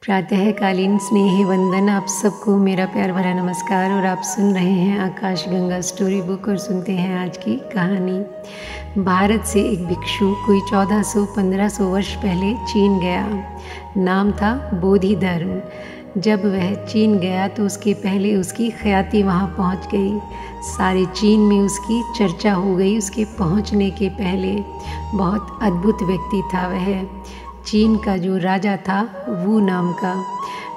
प्रातःकालीन स्नेह वंदन। आप सबको मेरा प्यार भरा नमस्कार। और आप सुन रहे हैं आकाश गंगा स्टोरी बुक और सुनते हैं आज की कहानी। भारत से एक भिक्षु कोई 1400-1500 वर्ष पहले चीन गया। नाम था बोधि धर्म। जब वह चीन गया तो उसके पहले उसकी ख्याति वहाँ पहुँच गई। सारे चीन में उसकी चर्चा हो गई। उसके पहुँचने के पहले बहुत अद्भुत व्यक्ति था वह। चीन का जो राजा था वू नाम का,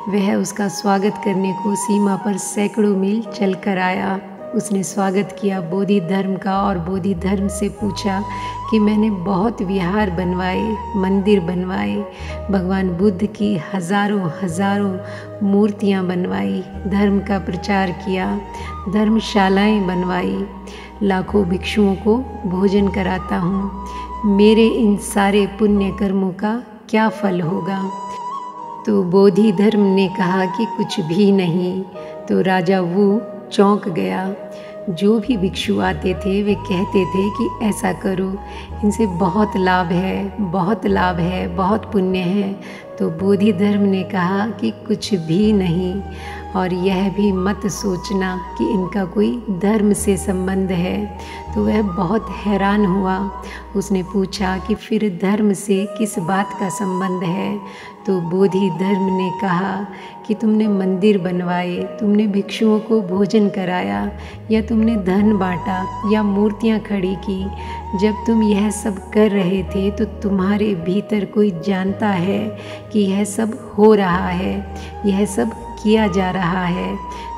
वह उसका स्वागत करने को सीमा पर सैकड़ों मील चल कर आया। उसने स्वागत किया बोधि धर्म का और बोधि धर्म से पूछा कि मैंने बहुत विहार बनवाए, मंदिर बनवाए, भगवान बुद्ध की हजारों मूर्तियाँ बनवाई, धर्म का प्रचार किया, धर्मशालाएँ बनवाई, लाखों भिक्षुओं को भोजन कराता हूँ। मेरे इन सारे पुण्य कर्मों का क्या फल होगा? तो बोधि धर्म ने कहा कि कुछ भी नहीं। तो राजा वो चौंक गया। जो भी भिक्षु आते थे वे कहते थे कि ऐसा करो, इनसे बहुत लाभ है, बहुत लाभ है, बहुत पुण्य है। तो बोधि धर्म ने कहा कि कुछ भी नहीं, और यह भी मत सोचना कि इनका कोई धर्म से संबंध है। तो वह बहुत हैरान हुआ। उसने पूछा कि फिर धर्म से किस बात का संबंध है? तो बोधि धर्म ने कहा कि तुमने मंदिर बनवाए, तुमने भिक्षुओं को भोजन कराया, या तुमने धन बांटा, या मूर्तियाँ खड़ी की। जब तुम यह सब कर रहे थे तो तुम्हारे भीतर कोई जानता है कि यह सब हो रहा है, यह सब किया जा रहा है।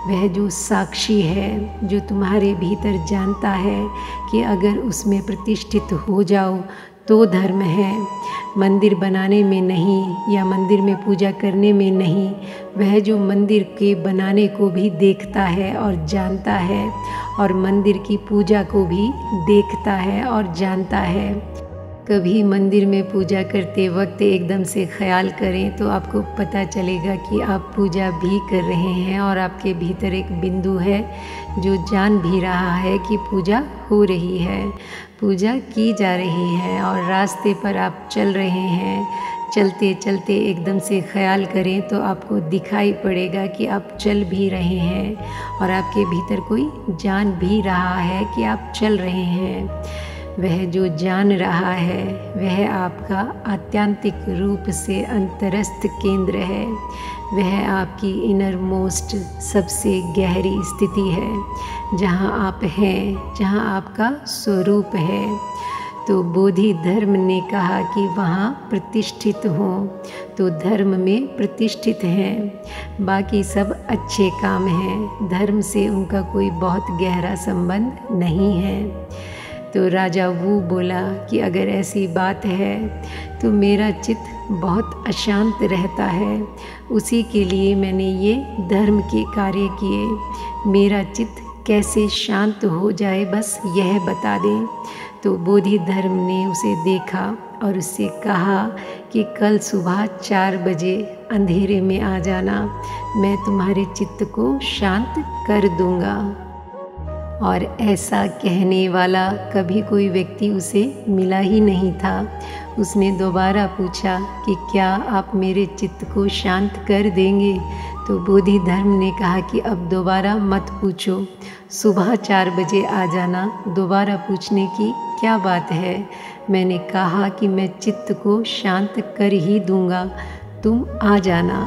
वह जो साक्षी है, जो तुम्हारे भीतर जानता है कि अगर उसमें प्रतिष्ठित हो जाओ तो धर्म है, मंदिर बनाने में नहीं, या मंदिर में पूजा करने में नहीं। वह जो मंदिर के बनाने को भी देखता है और जानता है, और मंदिर की पूजा को भी देखता है और जानता है। कभी मंदिर में पूजा करते वक्त एकदम से ख्याल करें तो आपको पता चलेगा कि आप पूजा भी कर रहे हैं, और आपके भीतर एक बिंदु है जो जान भी रहा है कि पूजा हो रही है, पूजा की जा रही है। और रास्ते पर आप चल रहे हैं, चलते चलते एकदम से ख्याल करें तो आपको दिखाई पड़ेगा कि आप चल भी रहे हैं, और आपके भीतर कोई जान भी रहा है कि आप चल रहे हैं। वह जो जान रहा है वह आपका आत्यांतिक रूप से अंतरस्थ केंद्र है। वह आपकी इनर मोस्ट सबसे गहरी स्थिति है, जहाँ आप हैं, जहाँ आपका स्वरूप है। तो बोधि धर्म ने कहा कि वहाँ प्रतिष्ठित हों। तो धर्म में प्रतिष्ठित हैं, बाकी सब अच्छे काम हैं, धर्म से उनका कोई बहुत गहरा संबंध नहीं है। तो राजा वो बोला कि अगर ऐसी बात है तो मेरा चित्त बहुत अशांत रहता है, उसी के लिए मैंने ये धर्म के कार्य किए। मेरा चित्त कैसे शांत हो जाए बस यह बता दें। तो बोधि धर्म ने उसे देखा और उससे कहा कि कल सुबह 4 बजे अंधेरे में आ जाना, मैं तुम्हारे चित्त को शांत कर दूंगा। और ऐसा कहने वाला कभी कोई व्यक्ति उसे मिला ही नहीं था। उसने दोबारा पूछा कि क्या आप मेरे चित्त को शांत कर देंगे? तो बोधि धर्म ने कहा कि अब दोबारा मत पूछो, सुबह 4 बजे आ जाना। दोबारा पूछने की क्या बात है? मैंने कहा कि मैं चित्त को शांत कर ही दूंगा, तुम आ जाना।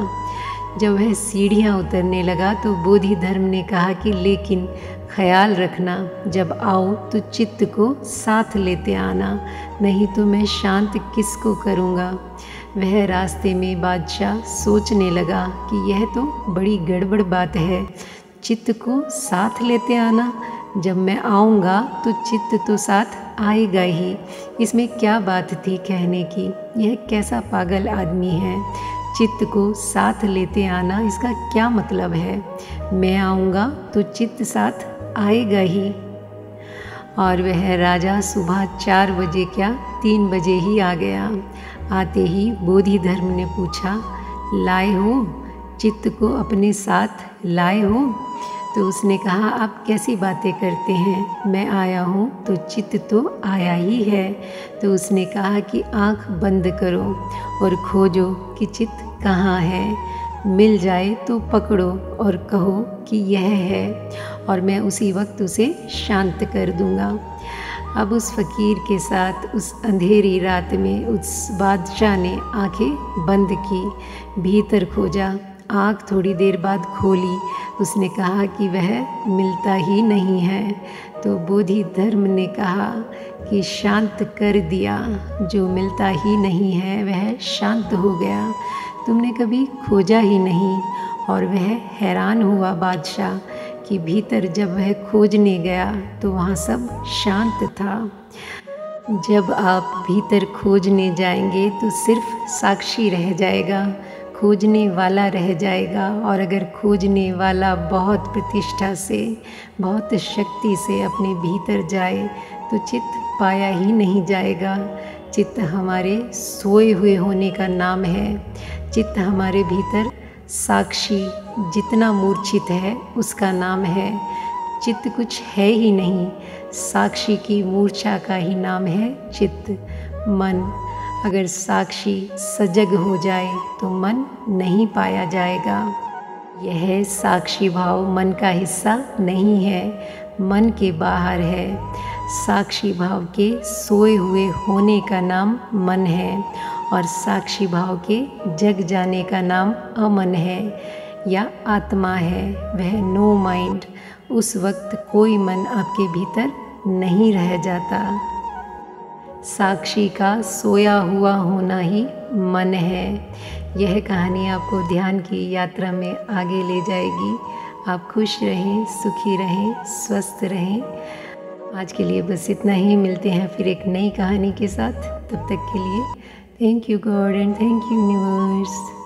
जब वह सीढ़ियाँ उतरने लगा तो बोधि धर्म ने कहा कि लेकिन ख्याल रखना, जब आओ तो चित्त को साथ लेते आना, नहीं तो मैं शांत किसको करूँगा। वह रास्ते में बादशाह सोचने लगा कि यह तो बड़ी गड़बड़ बात है, चित्त को साथ लेते आना। जब मैं आऊँगा तो चित्त तो साथ आएगा ही, इसमें क्या बात थी कहने की? यह कैसा पागल आदमी है? चित्त को साथ लेते आना, इसका क्या मतलब है? मैं आऊँगा तो चित्त साथ आएगा ही। और वह राजा सुबह 4 बजे क्या 3 बजे ही आ गया। आते ही बोधि धर्म ने पूछा, लाए हो चित्त को अपने साथ लाए हो? तो उसने कहा, आप कैसी बातें करते हैं, मैं आया हूँ तो चित्त तो आया ही है। तो उसने कहा कि आँख बंद करो और खोजो कि चित्त कहाँ है, मिल जाए तो पकड़ो और कहो कि यह है, और मैं उसी वक्त उसे शांत कर दूँगा। अब उस फ़कीर के साथ उस अंधेरी रात में उस बादशाह ने आंखें बंद की, भीतर खोजा। आँख थोड़ी देर बाद खोली। उसने कहा कि वह मिलता ही नहीं है। तो बोधि धर्म ने कहा कि शांत कर दिया, जो मिलता ही नहीं है वह शांत हो गया, तुमने कभी खोजा ही नहीं। और वह हैरान हुआ बादशाह कि भीतर जब वह खोजने गया तो वहाँ सब शांत था। जब आप भीतर खोजने जाएंगे तो सिर्फ साक्षी रह जाएगा, खोजने वाला रह जाएगा। और अगर खोजने वाला बहुत प्रतिष्ठा से, बहुत शक्ति से अपने भीतर जाए तो चित्त पाया ही नहीं जाएगा। चित्त हमारे सोए हुए होने का नाम है। चित्त हमारे भीतर साक्षी जितना मूर्छित है उसका नाम है। चित्त कुछ है ही नहीं, साक्षी की मूर्छा का ही नाम है चित्त। मन, अगर साक्षी सजग हो जाए तो मन नहीं पाया जाएगा। यह साक्षी भाव मन का हिस्सा नहीं है, मन के बाहर है। साक्षी भाव के सोए हुए होने का नाम मन है, और साक्षी भाव के जग जाने का नाम अमन है या आत्मा है। वह नो माइंड। उस वक्त कोई मन आपके भीतर नहीं रह जाता। साक्षी का सोया हुआ होना ही मन है। यह कहानी आपको ध्यान की यात्रा में आगे ले जाएगी। आप खुश रहें, सुखी रहें, स्वस्थ रहें। आज के लिए बस इतना ही। मिलते हैं फिर एक नई कहानी के साथ। तब तक के लिए thank you God and thank you universe.